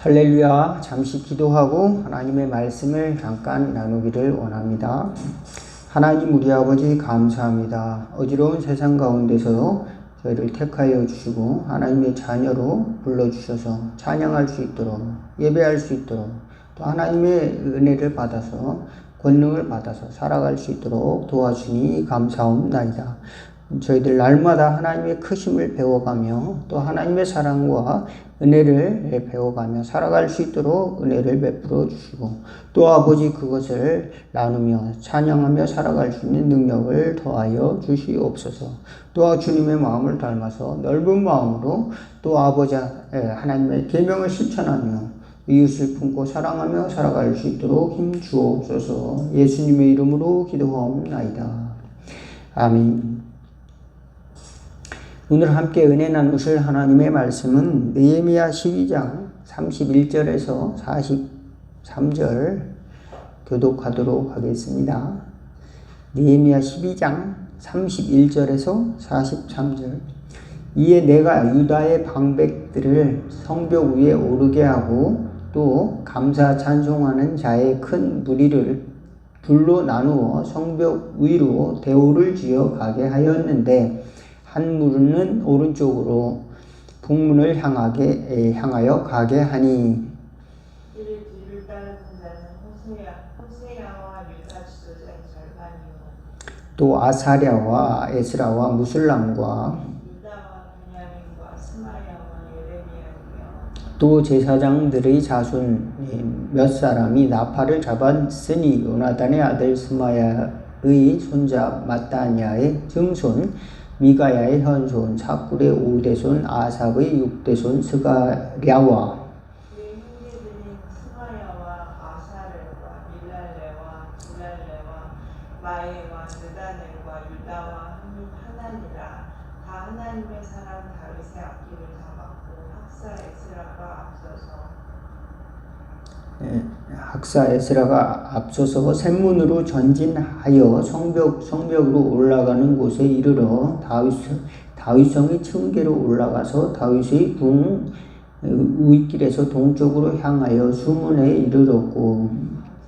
할렐루야. 잠시 기도하고 하나님의 말씀을 잠깐 나누기를 원합니다. 하나님 우리 아버지 감사합니다. 어지러운 세상 가운데서 저희를 택하여 주시고 하나님의 자녀로 불러주셔서 찬양할 수 있도록 예배할 수 있도록 또 하나님의 은혜를 받아서 권능을 받아서 살아갈 수 있도록 도와주니 감사옵나이다. 저희들 날마다 하나님의 크심을 배워가며 또 하나님의 사랑과 은혜를 배워가며 살아갈 수 있도록 은혜를 베풀어 주시고 또 아버지 그것을 나누며 찬양하며 살아갈 수 있는 능력을 더하여 주시옵소서. 또 주님의 마음을 닮아서 넓은 마음으로 또 아버지 하나님의 계명을 실천하며 이웃을 품고 사랑하며 살아갈 수 있도록 힘 주옵소서. 예수님의 이름으로 기도하옵나이다. 아멘. 오늘 함께 은혜 나누실 하나님의 말씀은 느헤미야 12장 31절에서 43절 교독하도록 하겠습니다. 느헤미야 12장 31절에서 43절. 이에 내가 유다의 방백들을 성벽 위에 오르게 하고 또 감사 찬송하는 자의 큰 무리를 둘로 나누어 성벽 위로 대오를 지어 가게 하였는데 한 무리는 오른쪽으로 북문을 향하여 가게 하니 이를 뒤를 따르는 자는 호세야와 유다 지도자의 절반이요 또 아사랴와 에스라와 무술람과 유다와 베냐민과 스마야와 예레미야이며 또 제사장들의 자손 몇 사람이 나팔을 잡았으니 요나단의 아들 스마야의 손자 마따냐의 증손 미가야의 현손 사꿀의 5대손 아삽의 6대손 스가랴와 그의 형제들인 스마야와 아사렐과 밀랄레와 기랄레와 마에와 느다넬과 유다와 하나니라. 다 하나님의 사람 다윗의 앞길을 잡았고 학사 에스라가 앞서서 샘문으로 전진하여 성벽으로 올라가는 곳에 이르러 다윗성의 층계로 올라가서 다윗의 궁 우윗길에서 동쪽으로 향하여 수문에 이르렀고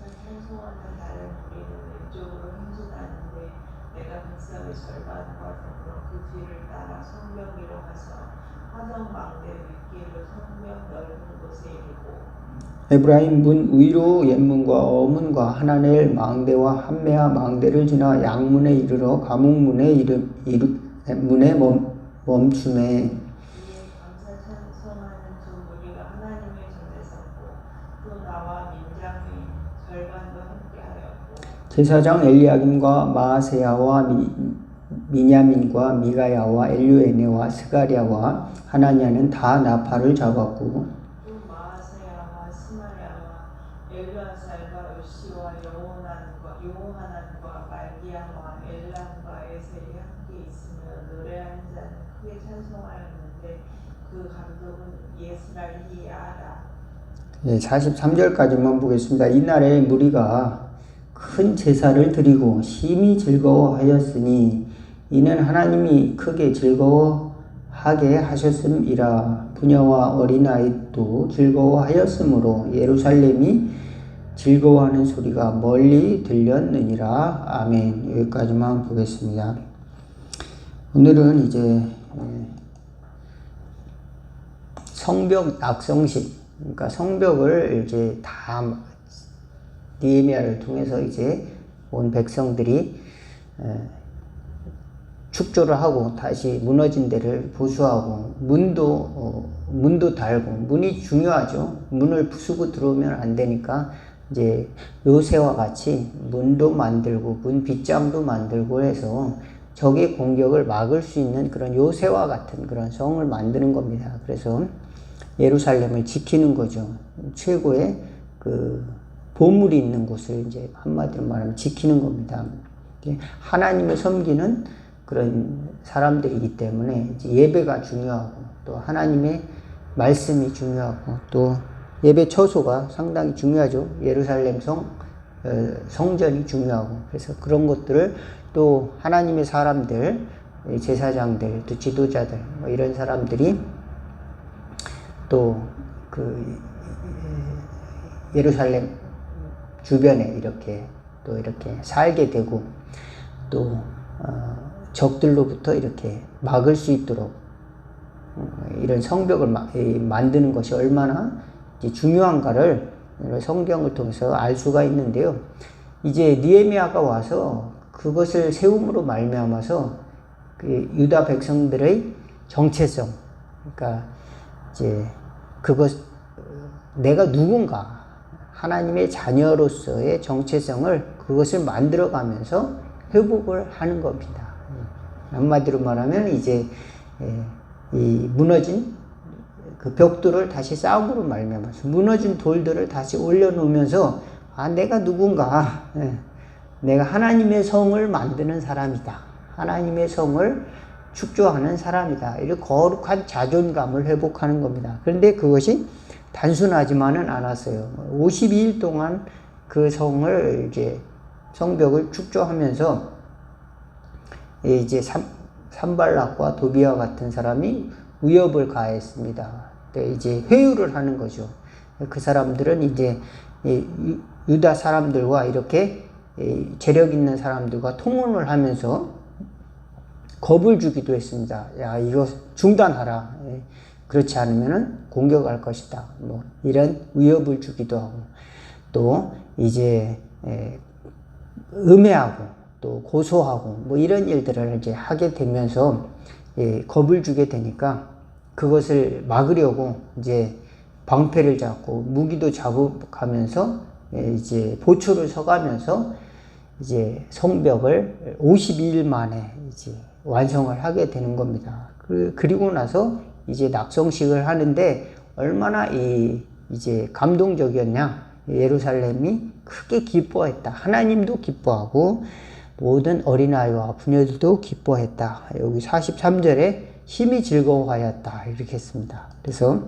찬송하는 다른 무리는 왼쪽으로 행진하는데 내가 백성의 절반과 더불어 그 뒤를 따라 성벽 위로 가서 화정 망대 윗길로 성벽 넓은 곳에 이르고 에브라임 문 위로 옛문과 어문과 하나넬 망대와 한메아 망대를 지나 양문에 이르러 가목문에 문에 멈춤에 이에 감사 찬송하는 두 무리가 하나님의 전에 섰고 또 나와 민장의 절반도 함께하였고 제사장 엘리야김과 마아세야와 미냐민과 미가야와 엘류에네와 스가랴와 하나냐는 다 나팔을 잡았고 또 마아세야와 스마야와 엘르아살과 요시와 여호하난과 말기야와 엘람과 에셀이 함께 있으며 노래하는 자는 크게 찬송하였는데 그 감독은 예스라히야라. 43절까지만 보겠습니다. 이날에 무리가 큰 제사를 드리고 심히 즐거워하였으니 이는 하나님이 크게 즐거워하게 하셨음이라. 부녀와 어린아이도 즐거워하였으므로 예루살렘이 즐거워하는 소리가 멀리 들렸느니라. 아멘. 여기까지만 보겠습니다. 오늘은 이제 성벽 낙성식, 그러니까 성벽을 이제 다 느헤미야를 통해서 이제 온 백성들이 축조를 하고 다시 무너진 데를 보수하고 문도 달고 문이 중요하죠. 문을 부수고 들어오면 안 되니까 이제 요새와 같이 문도 만들고 문 빗장도 만들고 해서 적의 공격을 막을 수 있는 그런 요새와 같은 그런 성을 만드는 겁니다. 그래서 예루살렘을 지키는 거죠. 최고의 그 보물이 있는 곳을 이제 한마디로 말하면 지키는 겁니다. 하나님을 섬기는 그런 사람들이기 때문에 예배가 중요하고 또 하나님의 말씀이 중요하고 또 예배 처소가 상당히 중요하죠. 예루살렘 성전이 중요하고 그래서 그런 것들을 또 하나님의 사람들, 제사장들, 또 지도자들 이런 사람들이 또 그 예루살렘 주변에 이렇게 또 이렇게 살게 되고 또 적들로부터 이렇게 막을 수 있도록 이런 성벽을 만드는 것이 얼마나 이제 중요한가를 성경을 통해서 알 수가 있는데요. 이제 느헤미야가 와서 그것을 세움으로 말미암아서 그 유다 백성들의 정체성, 그러니까 이제 그것 내가 누군가 하나님의 자녀로서의 정체성을 그것을 만들어가면서 회복을 하는 겁니다. 한마디로 말하면 이제 이 무너진 그 벽돌을 다시 싸움으로 말미암아서 무너진 돌들을 다시 올려놓으면서 내가 누군가, 내가 하나님의 성을 만드는 사람이다, 하나님의 성을 축조하는 사람이다, 이런 거룩한 자존감을 회복하는 겁니다. 그런데 그것이 단순하지만은 않았어요. 52일 동안 그 성을 이제 성벽을 축조하면서 이제 산발락과 도비와 같은 사람이 위협을 가했습니다. 이제 회유를 하는 거죠. 그 사람들은 이제 유다 사람들과 이렇게 재력 있는 사람들과 통혼을 하면서 겁을 주기도 했습니다. 야, 이거 중단하라. 그렇지 않으면은 공격할 것이다. 뭐 이런 위협을 주기도 하고 또 이제 음해하고 또 고소하고 뭐 이런 일들을 이제 하게 되면서 겁을 주게 되니까 그것을 막으려고 이제 방패를 잡고 무기도 잡아가면서 이제 보초를 서가면서 이제 성벽을 52일 만에 이제 완성을 하게 되는 겁니다. 그리고 나서 이제 낙성식을 하는데 얼마나 이제 감동적이었냐. 예루살렘이 크게 기뻐했다. 하나님도 기뻐하고 모든 어린아이와 부녀들도 기뻐했다. 여기 43절에 심히 즐거워하였다. 이렇게 했습니다. 그래서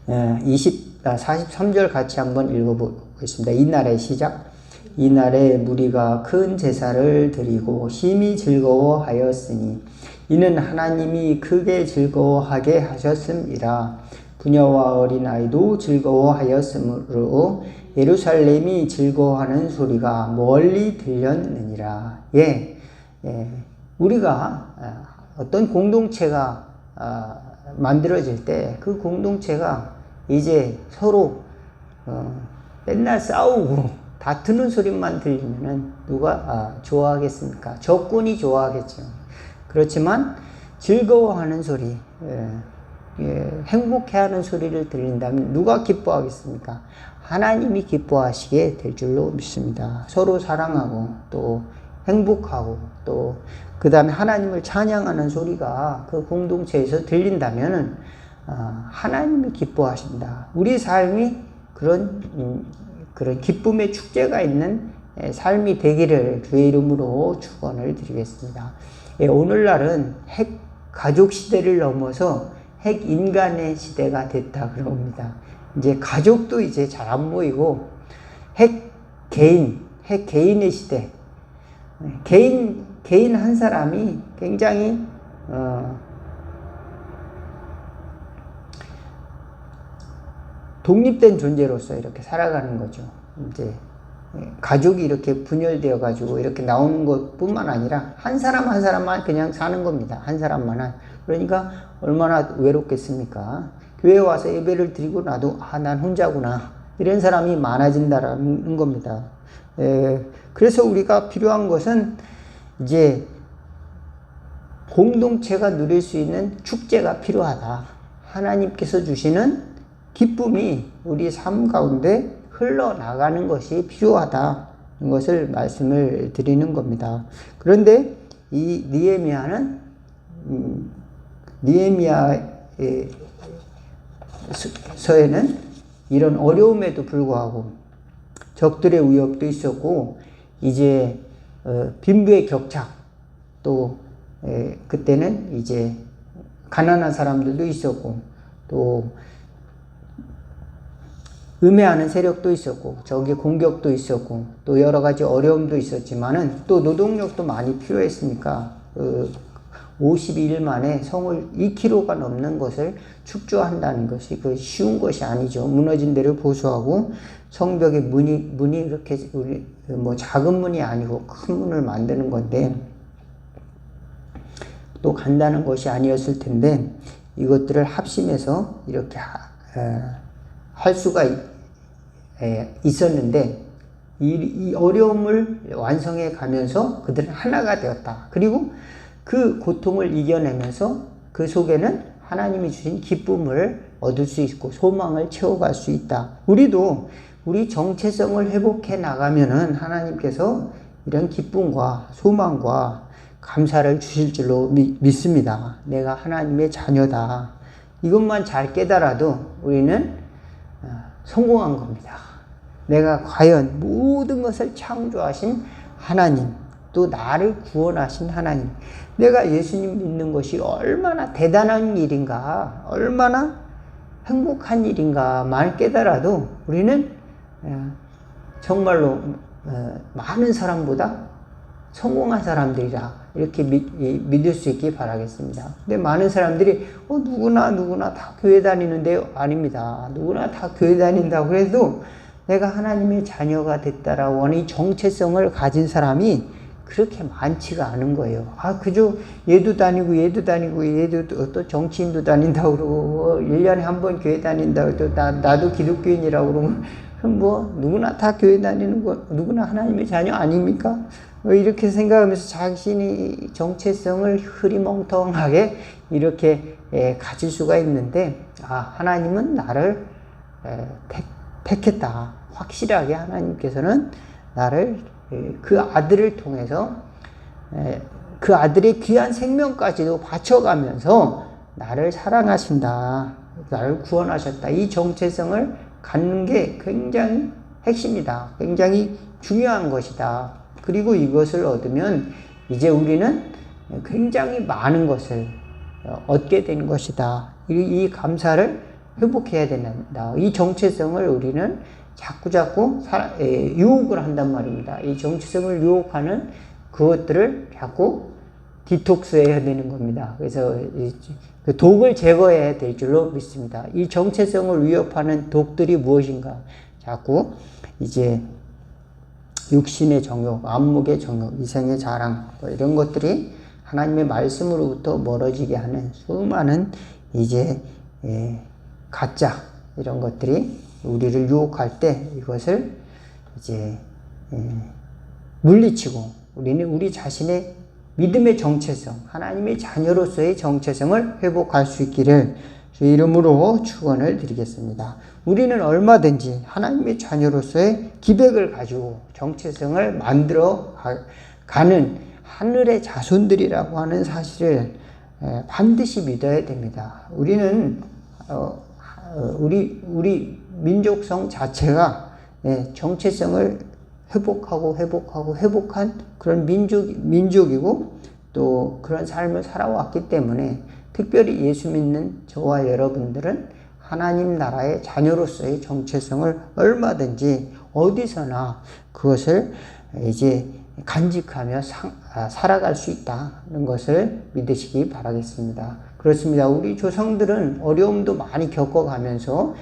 43절 같이 한번 읽어보겠습니다. 이날의 시작. 이날에 무리가 큰 제사를 드리고 심히 즐거워하였으니 이는 하나님이 크게 즐거워하게 하셨음이라. 부녀와 어린아이도 즐거워하였으므로 예루살렘이 즐거워하는 소리가 멀리 들렸느니라. 우리가 어떤 공동체가 만들어질 때 그 공동체가 이제 서로 맨날 싸우고 다투는 소리만 들리면은 누가 좋아하겠습니까? 적군이 좋아하겠죠. 그렇지만 즐거워하는 소리, 행복해하는 소리를 들린다면 누가 기뻐하겠습니까? 하나님이 기뻐하시게 될 줄로 믿습니다. 서로 사랑하고 또 행복하고 또 그 다음에 하나님을 찬양하는 소리가 그 공동체에서 들린다면은 하나님이 기뻐하신다. 우리 삶이 그런 기쁨의 축제가 있는 삶이 되기를 주의 이름으로 축원을 드리겠습니다. 오늘날은 핵 가족 시대를 넘어서 핵 인간의 시대가 됐다 그럽니다. 이제 가족도 이제 잘 안 모이고 핵 개인의 시대. 개인 한 사람이 굉장히 독립된 존재로서 이렇게 살아가는 거죠. 이제 가족이 이렇게 분열되어 가지고 이렇게 나오는 것뿐만 아니라 한 사람 한 사람만 그냥 사는 겁니다. 한 사람만. 그러니까 얼마나 외롭겠습니까? 교회에 와서 예배를 드리고 나도 난 혼자구나 이런 사람이 많아진다라는 겁니다. 그래서 우리가 필요한 것은 이제 공동체가 누릴 수 있는 축제가 필요하다. 하나님께서 주시는 기쁨이 우리 삶 가운데 흘러나가는 것이 필요하다. 이것을 말씀을 드리는 겁니다. 그런데 이 느헤미야는 느헤미야의 서에는 이런 어려움에도 불구하고 적들의 위협도 있었고 이제 빈부의 격차 또 그때는 이제 가난한 사람들도 있었고 또 음해하는 세력도 있었고 적의 공격도 있었고 또 여러 가지 어려움도 있었지만은 또 노동력도 많이 필요했으니까 52일 만에 성을 2km가 넘는 것을 축조한다는 것이 그 쉬운 것이 아니죠. 무너진 데를 보수하고 성벽의 문이 이렇게 뭐 작은 문이 아니고 큰 문을 만드는 건데 또 간다는 것이 아니었을 텐데 이것들을 합심해서 이렇게 할 수가 있었는데 이 어려움을 완성해 가면서 그들은 하나가 되었다. 그리고 그 고통을 이겨내면서 그 속에는 하나님이 주신 기쁨을 얻을 수 있고 소망을 채워갈 수 있다. 우리도 우리 정체성을 회복해 나가면은 하나님께서 이런 기쁨과 소망과 감사를 주실 줄로 믿습니다. 내가 하나님의 자녀다. 이것만 잘 깨달아도 우리는 성공한 겁니다. 내가 과연 모든 것을 창조하신 하나님, 또 나를 구원하신 하나님, 내가 예수님 믿는 것이 얼마나 대단한 일인가, 얼마나 행복한 일인가만 깨달아도 우리는 정말로 많은 사람보다 성공한 사람들이다. 이렇게 믿을 수 있기 바라겠습니다. 근데 많은 사람들이 누구나 다 교회 다니는데요. 아닙니다. 누구나 다 교회 다닌다고 그래도 내가 하나님의 자녀가 됐다라고 하는 이 정체성을 가진 사람이 그렇게 많지가 않은 거예요. 그저 얘도 다니고 얘도 또 정치인도 다닌다고 그러고 1년에 한 번 교회 다닌다고 또 나도 기독교인이라고 그러면 뭐 누구나 다 교회 다니는 거 누구나 하나님의 자녀 아닙니까? 이렇게 생각하면서 자신이 정체성을 흐리멍텅하게 이렇게 가질 수가 있는데 하나님은 나를 택했다. 확실하게 하나님께서는 나를 그 아들을 통해서 그 아들의 귀한 생명까지도 바쳐가면서 나를 사랑하신다. 나를 구원하셨다. 이 정체성을 갖는 게 굉장히 핵심이다. 굉장히 중요한 것이다. 그리고 이것을 얻으면 이제 우리는 굉장히 많은 것을 얻게 되는 것이다. 이 감사를 회복해야 된다. 이 정체성을 우리는 자꾸 유혹을 한단 말입니다. 이 정체성을 유혹하는 그것들을 자꾸 디톡스해야 되는 겁니다. 그래서 그 독을 제거해야 될 줄로 믿습니다. 이 정체성을 위협하는 독들이 무엇인가? 자꾸 이제 육신의 정욕, 안목의 정욕, 이생의 자랑 이런 것들이 하나님의 말씀으로부터 멀어지게 하는 수많은 이제 가짜 이런 것들이 우리를 유혹할 때 이것을 이제 물리치고 우리는 우리 자신의 믿음의 정체성, 하나님의 자녀로서의 정체성을 회복할 수 있기를 주의 이름으로 축원을 드리겠습니다. 우리는 얼마든지 하나님의 자녀로서의 기백을 가지고 정체성을 만들어 가는 하늘의 자손들이라고 하는 사실을 반드시 믿어야 됩니다. 우리는 우리 민족성 자체가 정체성을 회복한 그런 민족이고 또 그런 삶을 살아왔기 때문에 특별히 예수 믿는 저와 여러분들은 하나님 나라의 자녀로서의 정체성을 얼마든지 어디서나 그것을 이제 간직하며 살아갈 수 있다는 것을 믿으시기 바라겠습니다. 그렇습니다. 우리 조상들은 어려움도 많이 겪어가면서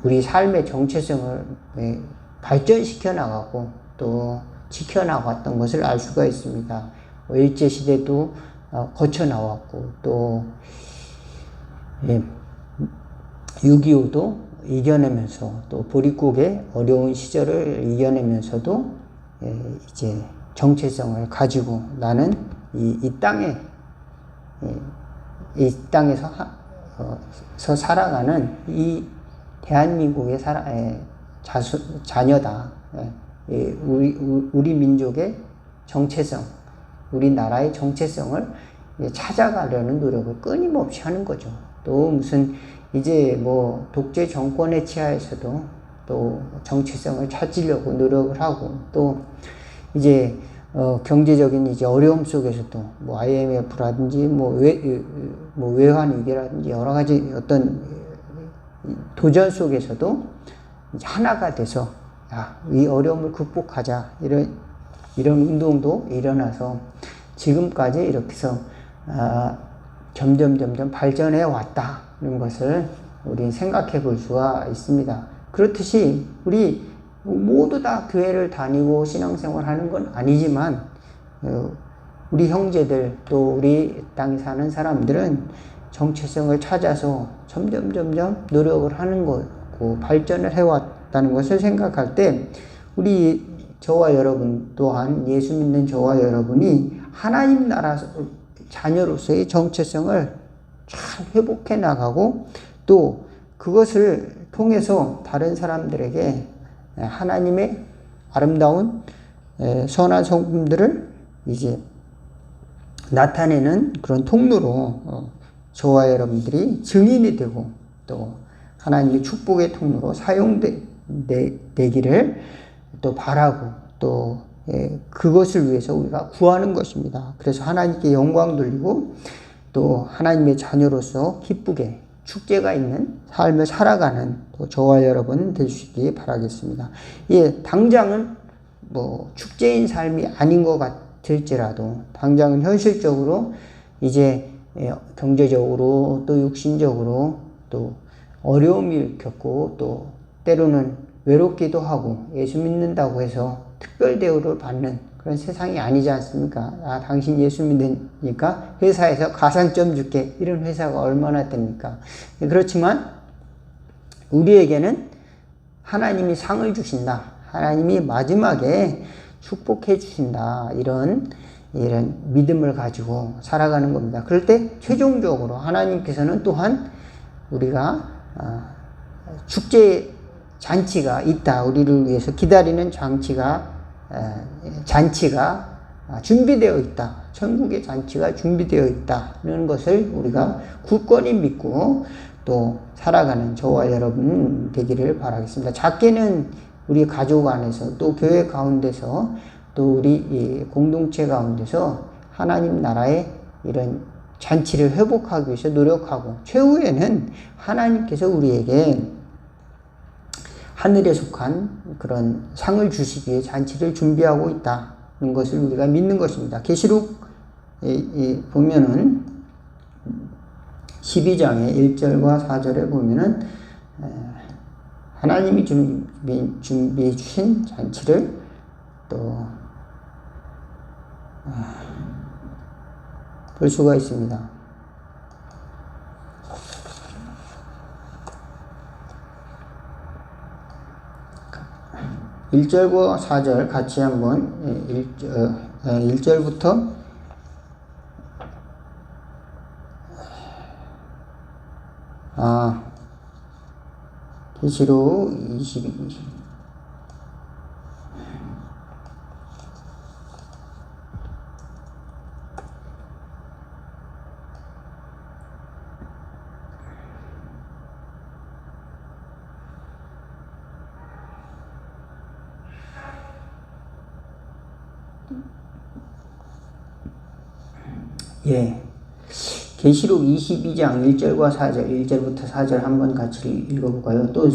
우리 삶의 정체성을 발전시켜 나가고 또 지켜나갔던 것을 알 수가 있습니다. 일제시대도 거쳐 나왔고 또 6.25도 이겨내면서 또 보릿고개 어려운 시절을 이겨내면서도 이제 정체성을 가지고 나는 이 땅에서 살아가는 이 대한민국의 자녀다. 우리 민족의 정체성, 우리나라의 정체성을 찾아가려는 노력을 끊임없이 하는 거죠. 또 무슨 이제 뭐 독재 정권의 치하에서도 또 정체성을 찾으려고 노력을 하고 또 이제 경제적인 이제 어려움 속에서도 뭐 IMF라든지 뭐 외환 위기라든지 여러 가지 어떤 도전 속에서도 이제 하나가 돼서 이 어려움을 극복하자 이런 운동도 일어나서 지금까지 이렇게 해서 점점 발전해 왔다는 것을 우리 생각해 볼 수가 있습니다. 그렇듯이 우리 모두 다 교회를 다니고 신앙생활 하는 건 아니지만 우리 형제들 또 우리 땅에 사는 사람들은 정체성을 찾아서 점점 노력을 하는 거고 발전을 해왔다는 것을 생각할 때 우리 저와 여러분 또한 예수 믿는 저와 여러분이 하나님 나라 자녀로서의 정체성을 잘 회복해 나가고 또 그것을 통해서 다른 사람들에게 하나님의 아름다운 선한 성품들을 이제 나타내는 그런 통로로 저와 여러분들이 증인이 되고 또 하나님의 축복의 통로로 사용되기를 또 바라고 또 그것을 위해서 우리가 구하는 것입니다. 그래서 하나님께 영광 돌리고 또 하나님의 자녀로서 기쁘게 축제가 있는 삶을 살아가는 또 저와 여러분 될 수 있기 바라겠습니다. 당장은 축제인 삶이 아닌 것 같을지라도 당장은 현실적으로 이제 경제적으로 또 육신적으로 또 어려움을 겪고 또 때로는 외롭기도 하고 예수 믿는다고 해서 특별 대우를 받는 그런 세상이 아니지 않습니까? 당신 예수 믿으니까 회사에서 가산점 줄게 이런 회사가 얼마나 됩니까? 그렇지만 우리에게는 하나님이 상을 주신다. 하나님이 마지막에 축복해 주신다. 이런 믿음을 가지고 살아가는 겁니다. 그럴 때 최종적으로 하나님께서는 또한 우리가 축제 잔치가 있다. 우리를 위해서 기다리는 잔치가 준비되어 있다. 천국의 잔치가 준비되어 있다는 것을 우리가 굳건히 믿고 또 살아가는 저와 여러분 되기를 바라겠습니다. 작게는 우리 가족 안에서 또 교회 가운데서 또 우리 공동체 가운데서 하나님 나라의 이런 잔치를 회복하기 위해서 노력하고 최후에는 하나님께서 우리에게 하늘에 속한 그런 상을 주시기 위해 잔치를 준비하고 있다는 것을 우리가 믿는 것입니다. 계시록 보면은 12장의 1절과 4절에 보면은 하나님이 준비해 주신 잔치를 또 볼 수가 있습니다. 1절과 4절 같이 한번 1절부터 계시록 22 계시록 22장 1절과 4절, 1절부터 4절 한번 같이 읽어볼까요? 또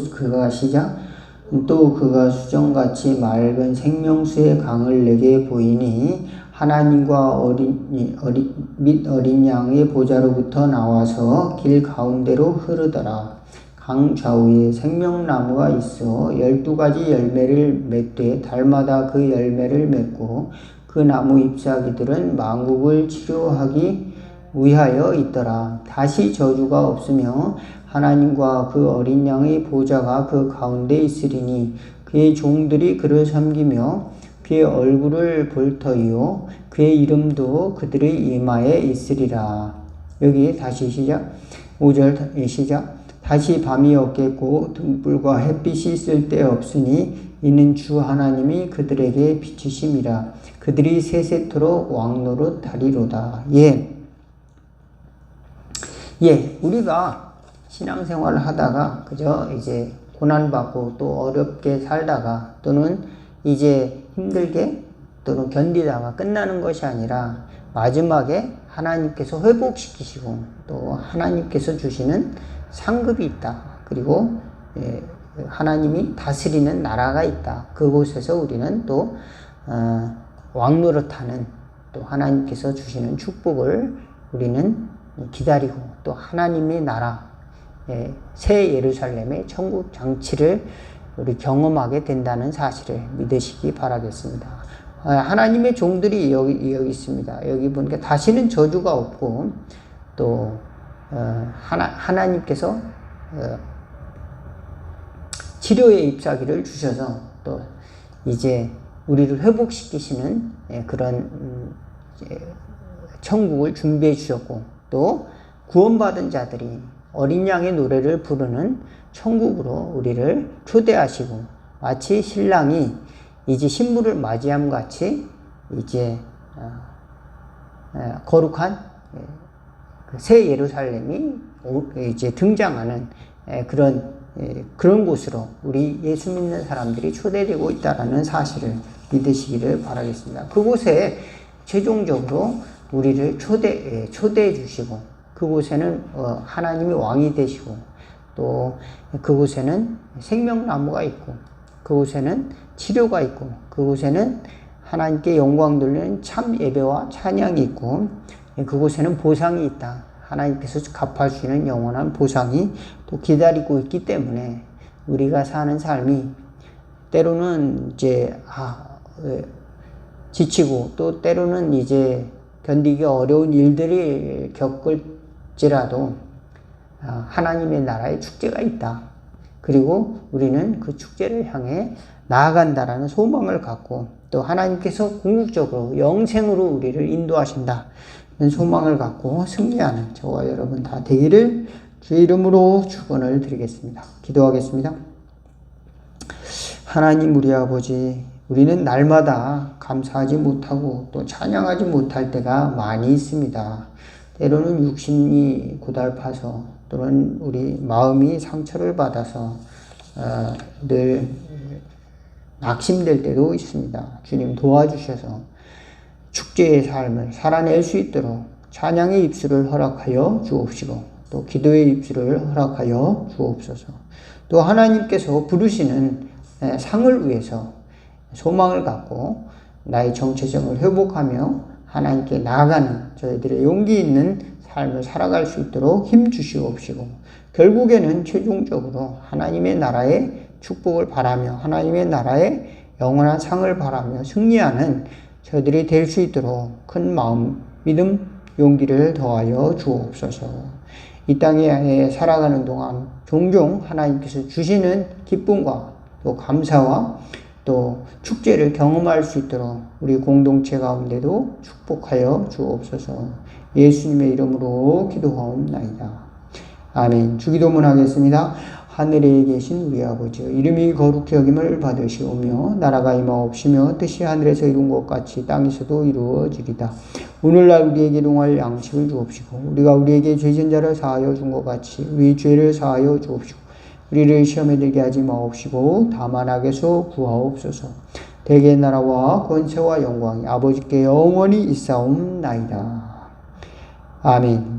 그가 수정같이 맑은 생명수의 강을 내게 보이니 하나님과 어린 양의 보좌로부터 나와서 길 가운데로 흐르더라. 강 좌우에 생명나무가 있어 12가지 열매를 맺되 달마다 그 열매를 맺고 그 나무 잎사귀들은 만국을 치료하기 위하여 있더라. 다시 저주가 없으며 하나님과 그 어린 양의 보좌가 그 가운데 있으리니 그의 종들이 그를 섬기며 그의 얼굴을 볼 터이요 그의 이름도 그들의 이마에 있으리라. 여기 다시 시작. 5절 시작. 다시 밤이 없겠고 등불과 햇빛이 쓸데없으니 이는 주 하나님이 그들에게 비추심이라. 그들이 세세토록 왕노릇 하리로다. 우리가 신앙생활을 하다가 그저 이제 고난받고 또 어렵게 살다가 또는 이제 힘들게 또는 견디다가 끝나는 것이 아니라 마지막에 하나님께서 회복시키시고 또 하나님께서 주시는 상급이 있다. 그리고 하나님이 다스리는 나라가 있다. 그곳에서 우리는 또 왕노릇하는 또 하나님께서 주시는 축복을 우리는 기다리고 또 하나님의 나라, 새 예루살렘의 천국 장치를 우리 경험하게 된다는 사실을 믿으시기 바라겠습니다. 하나님의 종들이 여기 있습니다. 여기 보니까 다시는 저주가 없고 또 하나님께서 치료의 잎사귀를 주셔서 또 이제 우리를 회복시키시는 그런 천국을 준비해 주셨고 또 구원받은 자들이 어린 양의 노래를 부르는 천국으로 우리를 초대하시고 마치 신랑이 이제 신부를 맞이함 같이 이제 거룩한 새 예루살렘이 이제 등장하는 그런 곳으로 우리 예수 믿는 사람들이 초대되고 있다라는 사실을 믿으시기를 바라겠습니다. 그곳에 최종적으로 우리를 초대해 주시고 그곳에는 하나님이 왕이 되시고 또 그곳에는 생명나무가 있고 그곳에는 치료가 있고 그곳에는 하나님께 영광 돌리는 참 예배와 찬양이 있고 그곳에는 보상이 있다. 하나님께서 갚아 주시는 영원한 보상이 또 기다리고 있기 때문에 우리가 사는 삶이 때로는 이제 지치고 또 때로는 이제 견디기 어려운 일들이 겪을지라도 하나님의 나라에 축제가 있다. 그리고 우리는 그 축제를 향해 나아간다라는 소망을 갖고 또 하나님께서 궁극적으로 영생으로 우리를 인도하신다는 소망을 갖고 승리하는 저와 여러분 다 되기를 주의 이름으로 축원을 드리겠습니다. 기도하겠습니다. 하나님 우리 아버지, 우리는 날마다 감사하지 못하고 또 찬양하지 못할 때가 많이 있습니다. 때로는 육신이 고달파서 또는 우리 마음이 상처를 받아서 늘 낙심될 때도 있습니다. 주님 도와주셔서 축제의 삶을 살아낼 수 있도록 찬양의 입술을 허락하여 주옵시고 또 기도의 입술을 허락하여 주옵소서. 또 하나님께서 부르시는 상을 위해서 소망을 갖고 나의 정체성을 회복하며 하나님께 나아가는 저희들의 용기 있는 삶을 살아갈 수 있도록 힘 주시옵시고 결국에는 최종적으로 하나님의 나라의 축복을 바라며 하나님의 나라의 영원한 상을 바라며 승리하는 저희들이 될 수 있도록 큰 마음, 믿음, 용기를 더하여 주옵소서. 이 땅에 살아가는 동안 종종 하나님께서 주시는 기쁨과 또 감사와 또 축제를 경험할 수 있도록 우리 공동체 가운데도 축복하여 주옵소서. 예수님의 이름으로 기도하옵나이다. 아멘. 주기도문 하겠습니다. 하늘에 계신 우리 아버지, 이름이 거룩히 여김을 받으시오며 나라가 임하옵시며 뜻이 하늘에서 이룬 것 같이 땅에서도 이루어지리다. 오늘날 우리에게 일용할 양식을 주옵시고 우리가 우리에게 죄진 자를 사하여 준 것 같이 우리 죄를 사하여 주옵시고 우리를 시험에 들게 하지 마옵시고 다만 악에서 구하옵소서. 대개의 나라와 권세와 영광이 아버지께 영원히 있사옵나이다. 아멘.